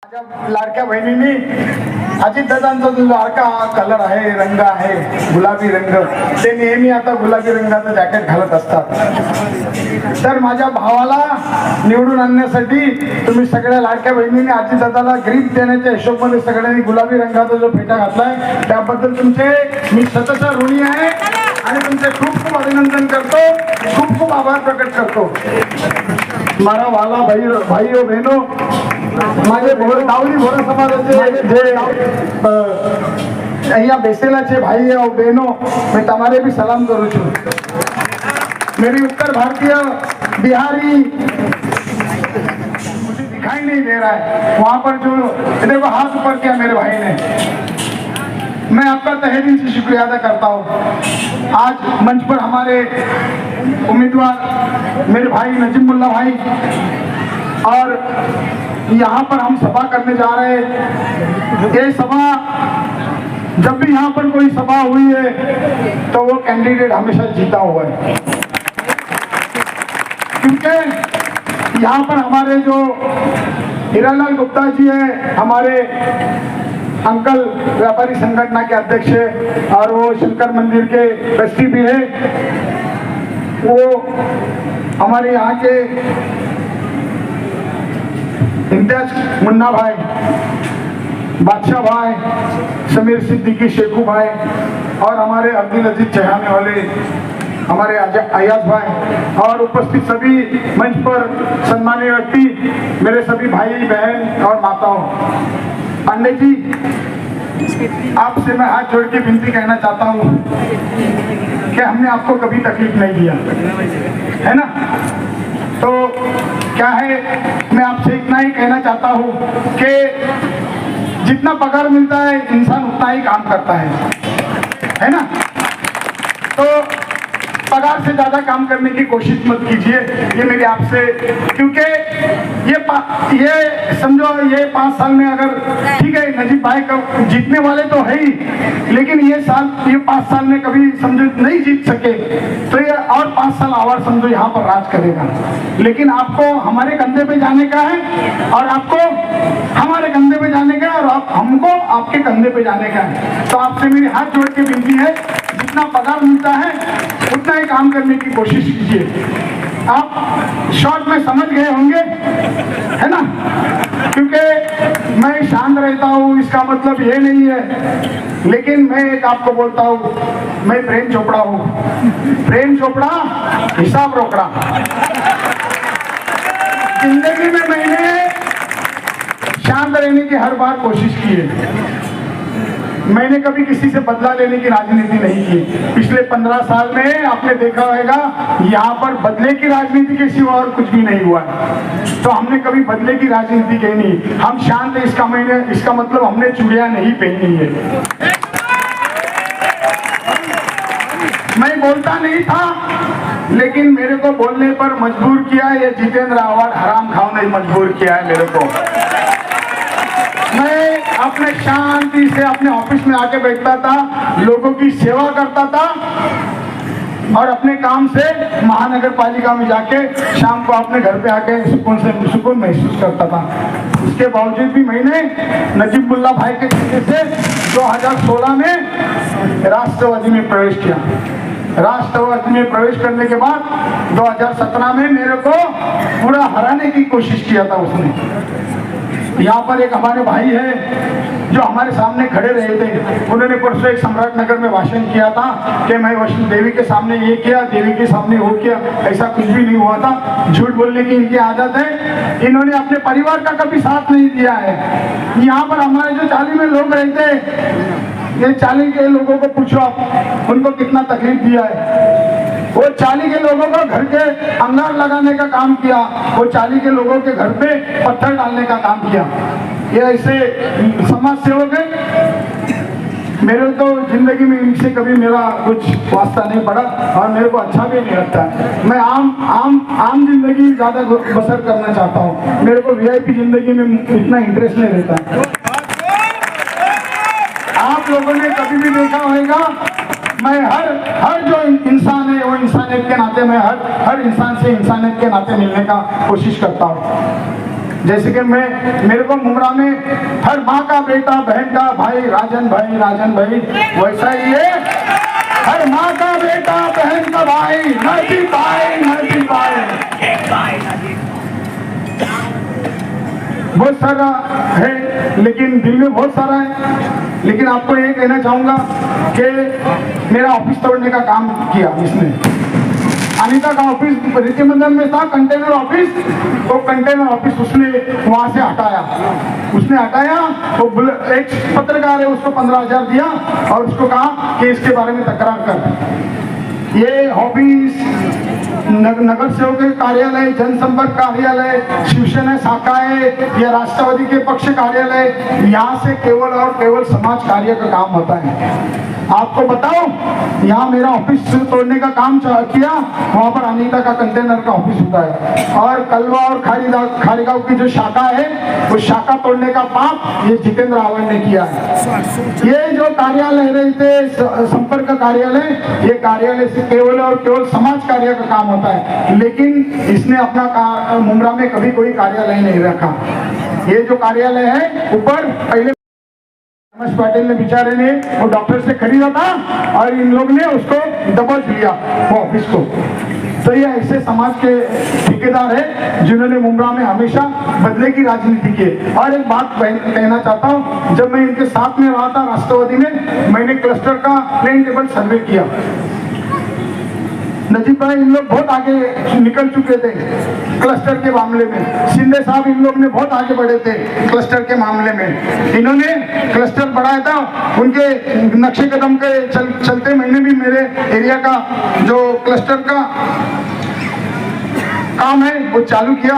माझ्या लाडक्या बहिणींनी अजितदादांचा जो लाडका कलर आहे, रंग आहे गुलाबी रंग, ते नेहमी आता गुलाबी रंगाचं जॅकेट घालत असतात. तर माझ्या भावाला निवडून आणण्यासाठी तुम्ही सगळ्या लाडक्या बहिणींनी अजितदादाला ग्रीप देण्याच्या हिशोबाने सगळ्यांनी गुलाबी रंगाचा जो फेटा घातलाय त्याबद्दल तुमचे मी सतत ऋणी आहे आणि तुमचे खूप खूप अभिनंदन करतो, खूप खूप आभार प्रकट करतो. मारा वाला भाई और बहनों, माझे दावरी भोरा समाजाचे जे અહીંયા બેસેલા છે ભાઈ और बहनों, मैं તમારે भी सलाम करूँ છું. मेरी उत्तर भारतीय बिहारी मुझे दिखाई नहीं दे रहा है वहाँ पर, जो देखो हाथ ऊपर किया मेरे भाई ने, मैं आपका तहे दिल से शुक्रिया अदा करता हूँ. आज मंच पर हमारे उम्मीदवार मेरे भाई नजीमुल्ला भाई, और यहाँ पर हम सभा करने जा रहे हैं. ये सभा, जब भी यहाँ पर कोई सभा हुई है तो वो कैंडिडेट हमेशा जीता हुआ है, क्योंकि यहाँ पर हमारे जो हीरालाल गुप्ता जी है, हमारे अंकल व्यापारी संगठन के अध्यक्ष है और वो शंकर मंदिर के ट्रस्टी भी है. वो हमारे यहाँ के इम्तियाज मुन्ना भाई, बादशाह भाई, समीर सिद्दीकी, शेखू भाई और हमारे अब्दुल अजीज चढ़ाने वाले हमारे अयाज भाई और उपस्थित सभी मंच पर सम्मानीय व्यक्ति, मेरे सभी भाई बहन और माताओं. पांडे जी, आपसे मैं हाथ जोड़ के विनती कहना चाहता हूँ कि हमने आपको कभी तकलीफ नहीं दिया है ना. तो क्या है, मैं आपसे इतना ही कहना चाहता हूँ कि जितना पगार मिलता है इंसान उतना ही काम करता है ना. तो पगार से ज्यादा काम करने की कोशिश मत कीजिए, ये मेरी आपसे, क्योंकि ये समझो ये 5 साल में अगर ठीक है नजीब भाई का जीतने वाले तो है ही, लेकिन ये 5 साल में कभी समझो नहीं जीत सके तो ये और 5 साल और समझो यहाँ पर राज करेगा. लेकिन आपको हमारे कंधे पे जाने का है और आपको हमारे कंधे पे जाने का है और हमको आपके कंधे पे जाने का है. तो आपसे मेरी हाथ जोड़ के विनती है, जितना पगार मिलता है उतना ही काम करने की कोशिश कीजिए. आप शॉर्ट में समझ गए होंगे है ना, क्योंकि मैं शांत रहता हूँ इसका मतलब ये नहीं है, लेकिन मैं एक आपको बोलता हूँ, मैं प्रेम चोपड़ा हूँ. प्रेम चोपड़ा हिसाब रोकड़ा. जिंदगी में मैंने शांत रहने की हर बार कोशिश की है. मैंने कभी किसी से बदला लेने की राजनीति नहीं की. पिछले 15 साल में आपने देखा होगा यहाँ पर बदले की राजनीति के सिवा और कुछ भी नहीं हुआ. तो हमने कभी बदले की राजनीति की नहीं. हम शांत है, इसका मतलब हमने चूड़ियां नहीं पहनी है. मैं बोलता नहीं था, लेकिन मेरे को बोलने पर मजबूर किया ये जितेंद्र आवाड हराम खाओ ने मजबूर किया है मेरे को. मैं अपने शांति से अपने ऑफिस में आके बैठता था, लोगों की सेवा करता था और अपने काम से महानगर पालिका में जाके शाम को अपने घर पे आके सुकून महसूस करता था. उसके बावजूद भी मैंने नजीमुल्ला भाई के कहने से 2016 में राष्ट्रवादी में प्रवेश किया. राष्ट्रवादी में प्रवेश करने के बाद 2017 में मेरे को पूरा हराने की कोशिश किया था उसने. यहाँ पर एक हमारे भाई है जो हमारे सामने खड़े रहे थे, उन्होंने परसों एक सम्राट नगर में भाषण किया था कि मैं वैष्णो देवी के सामने ये किया, देवी के सामने वो किया. ऐसा कुछ भी नहीं हुआ था. झूठ बोलने की इनकी आदत है. इन्होंने अपने परिवार का कभी साथ नहीं दिया है. यहाँ पर हमारे जो 40 में लोग रहते हैं, ये 40 के लोगों को पूछो आप, उनको कितना तकलीफ दिया है. वो 40 के लोगों का घर के अंगार लगाने का काम किया, वो 40 के लोगों के घर पे पत्थर डालने का काम किया. ये ऐसे समाज सेवक है. मेरे तो जिंदगी में इनसे कभी मेरा कुछ वास्ता नहीं पड़ा और मेरे को अच्छा भी नहीं लगता है. मैं आम जिंदगी ज्यादा बसर करना चाहता हूँ. मेरे को VIP जिंदगी में इतना इंटरेस्ट नहीं रहता. आप लोगों ने कभी भी देखा होगा, मैं हर जो इंसान है वो इंसानियत के नाते, मैं हर इंसान से इंसानियत के नाते मिलने का कोशिश करता हूँ. जैसे कि मेरे को मुमरा में हर माँ का बेटा, बहन का भाई, राजन भाई, वैसा ही है हर माँ का बेटा, बहन का भाई, नजीब भाई। बहुत सारा है, लेकिन दिल में बहुत सारा है। लेकिन आपको ये कहना चाहूंगा कि मेरा ऑफिस तोड़ने का काम किया इसने। अनीता का ऑफिस रीति मंदिर में था, कंटेनर ऑफिस, तो कंटेनर ऑफिस उसने वहां से हटाया। तो एक पत्रकार है, उसको 15,000 दिया और उसको कहा कि इसके बारे में तकरार कर। ये ऑफिस नगर सेवक कार्यालय, जनसंपर्क कार्यालय, शिवसेना शाखाएं या राष्ट्रवादी के पक्ष कार्यालय, यहाँ से केवल और केवल समाज कार्य का काम होता है। आपको बताओ, यहाँ मेरा ऑफिस तोड़ने का काम किया, वहाँ पर अनीता का कंटेनर का ऑफिस होता है। और कलवा और खारीगांव की जो शाखा है, वो शाखा तोड़ने का पाप ये जितेंद्र आवर ने किया है। ये जो कार्यालय रहते संपर्क कार्यालय, ये कार्यालय से केवल और केवल समाज कार्य का काम होता है। लेकिन इसने अपना मुमरा में कभी कोई कार्यालय नहीं रखा। ये जो कार्यालय है ऊपर पहले रमेश पाटिल ने बेचारे ने वो डॉक्टर से खरीदा था और इन लोग ने उसको दबोच लिया वो ऑफिस को। तो ये ऐसे समाज के ठेकेदार है जिन्होंने मुमरा में हमेशा बदले की राजनीति की। और एक बात कहना चाहता हूँ, जब मैं इनके साथ में रहा था राष्ट्रवादी में, मैंने क्लस्टर का प्लेन टेबल सर्वे किया। नजीब भाई इन लोग बहुत आगे निकल चुके थे क्लस्टर के मामले में। शिंदे साहब इन लोग ने बहुत आगे बढ़े थे क्लस्टर के मामले में। इन्होंने क्लस्टर बढ़ाया था, उनके नक्शे कदम के चलते मैंने भी मेरे एरिया का जो क्लस्टर का काम है वो चालू किया।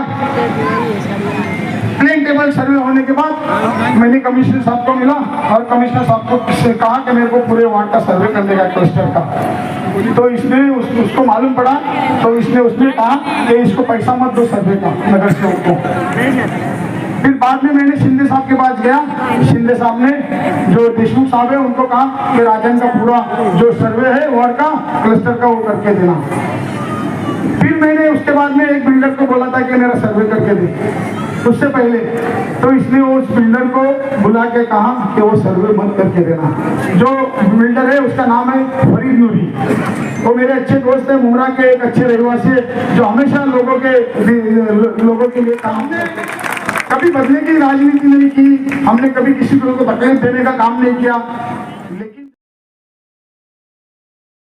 प्लेन टेबल सर्वे होने के बाद मैंने कमिश्नर साहब को मिला और कमिश्नर साहब को कहा कि मेरे को पूरे वार्ड का सर्वे करने का क्लस्टर का। तो इसने उसको मालूम पड़ा, तो उसने कहा कि इसको पैसा मत दो सर्वे का नगर सेवक को। फिर बाद में मैंने शिंदे साहब के पास गया। शिंदे साहब ने जो देशमुख साहब है उनको कहा कि राजन का पूरा जो सर्वे है वार्ड का क्लस्टर का वो करके देना। फिर मैंने उसके बाद में एक बिल्डर को बोला था कि मेरा सर्वे करके दे, उससे पहले। तो इसने उस बिल्डर को बुला के कहा कि वो सर्वे मत करके देना। जो बिल्डर है उसका नाम है फरीद नूरी, वो मेरे अच्छे दोस्त है, मुमरा के एक अच्छे रहवासी है जो हमेशा लोगों के लिए काम कभी बदले की राजनीति नहीं की। हमने कभी किसी को तकलीफ देने का काम नहीं किया।